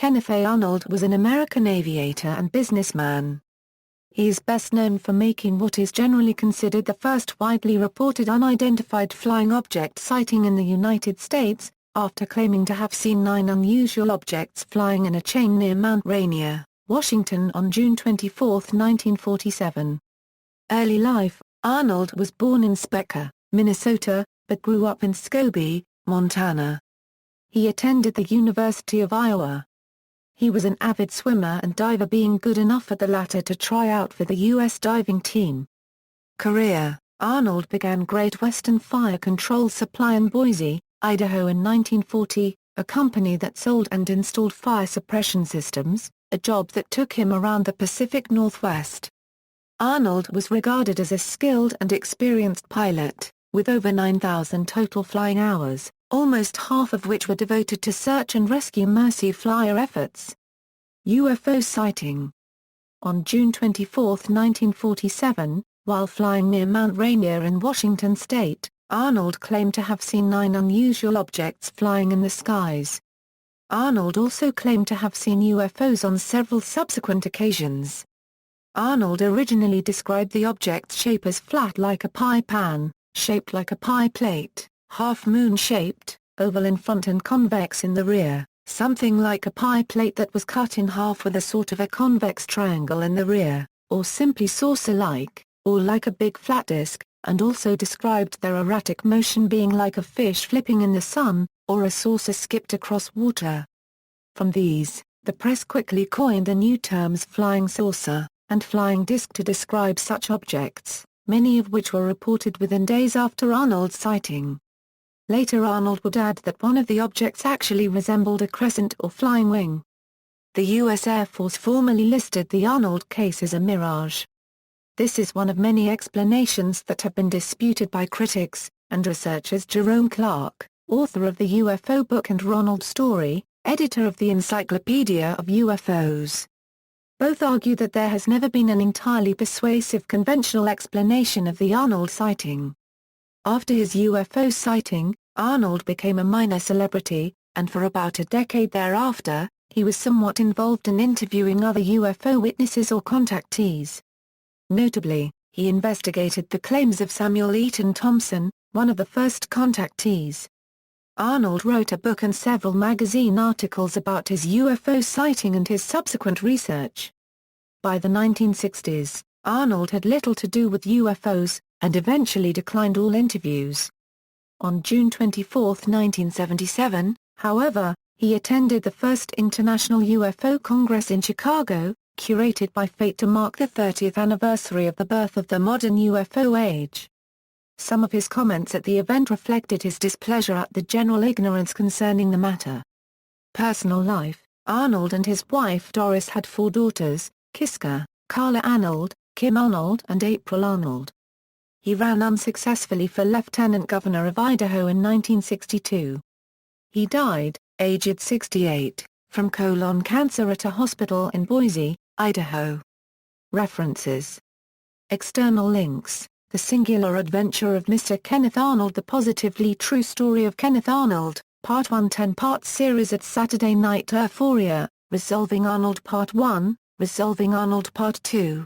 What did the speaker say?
Kenneth A. Arnold was an American aviator and businessman. He is best known for making what is generally considered the first widely reported unidentified flying object sighting in the United States, after claiming to have seen 9 unusual objects flying in a chain near Mount Rainier, Washington on June 24, 1947. Early life: Arnold was born in Specker, Minnesota, but grew up in Scobie, Montana. He attended the University of Iowa. He was an avid swimmer and diver, being good enough at the latter to try out for the U.S. diving team. Career: Arnold began Great Western Fire Control Supply in Boise, Idaho in 1940, a company that sold and installed fire suppression systems, a job that took him around the Pacific Northwest. Arnold was regarded as a skilled and experienced pilot, with over 9,000 total flying hours, almost half of which were devoted to search and rescue mercy flyer efforts. UFO sighting: on June 24, 1947, while flying near Mount Rainier in Washington state, Arnold claimed to have seen 9 unusual objects flying in the skies. Arnold also claimed to have seen UFOs on several subsequent occasions. Arnold originally described the object's shape as flat like a pie pan, shaped like a pie plate, half-moon-shaped, oval in front and convex in the rear, something like a pie plate that was cut in half with a sort of a convex triangle in the rear, or simply saucer-like, or like a big flat disk, and also described their erratic motion being like a fish flipping in the sun, or a saucer skipped across water. From these, the press quickly coined the new terms flying saucer and flying disc to describe such objects, many of which were reported within days after Arnold's sighting. Later Arnold would add that one of the objects actually resembled a crescent or flying wing. The U.S. Air Force formally listed the Arnold case as a mirage. This is one of many explanations that have been disputed by critics and researchers. Jerome Clark, author of the UFO book, and Ronald Story, editor of the Encyclopedia of UFOs. Both argue that there has never been an entirely persuasive conventional explanation of the Arnold sighting. After his UFO sighting, Arnold became a minor celebrity, and for about a decade thereafter, he was somewhat involved in interviewing other UFO witnesses or contactees. Notably, he investigated the claims of Samuel Eaton Thompson, one of the first contactees. Arnold wrote a book and several magazine articles about his UFO sighting and his subsequent research. By the 1960s, Arnold had little to do with UFOs, and eventually declined all interviews. On June 24, 1977, however, he attended the first International UFO Congress in Chicago, curated by Fate to mark the 30th anniversary of the birth of the modern UFO age. Some of his comments at the event reflected his displeasure at the general ignorance concerning the matter. Personal life: Arnold and his wife Doris had 4 daughters, Kiska, Carla Arnold, Kim Arnold and April Arnold. He ran unsuccessfully for lieutenant governor of Idaho in 1962. He died, aged 68, from colon cancer at a hospital in Boise, Idaho. References. External links: The Singular Adventure of Mr. Kenneth Arnold, The Positively True Story of Kenneth Arnold, Part 1, 10-part series at Saturday Night Euphoria, Resolving Arnold Part 1, Resolving Arnold Part 2.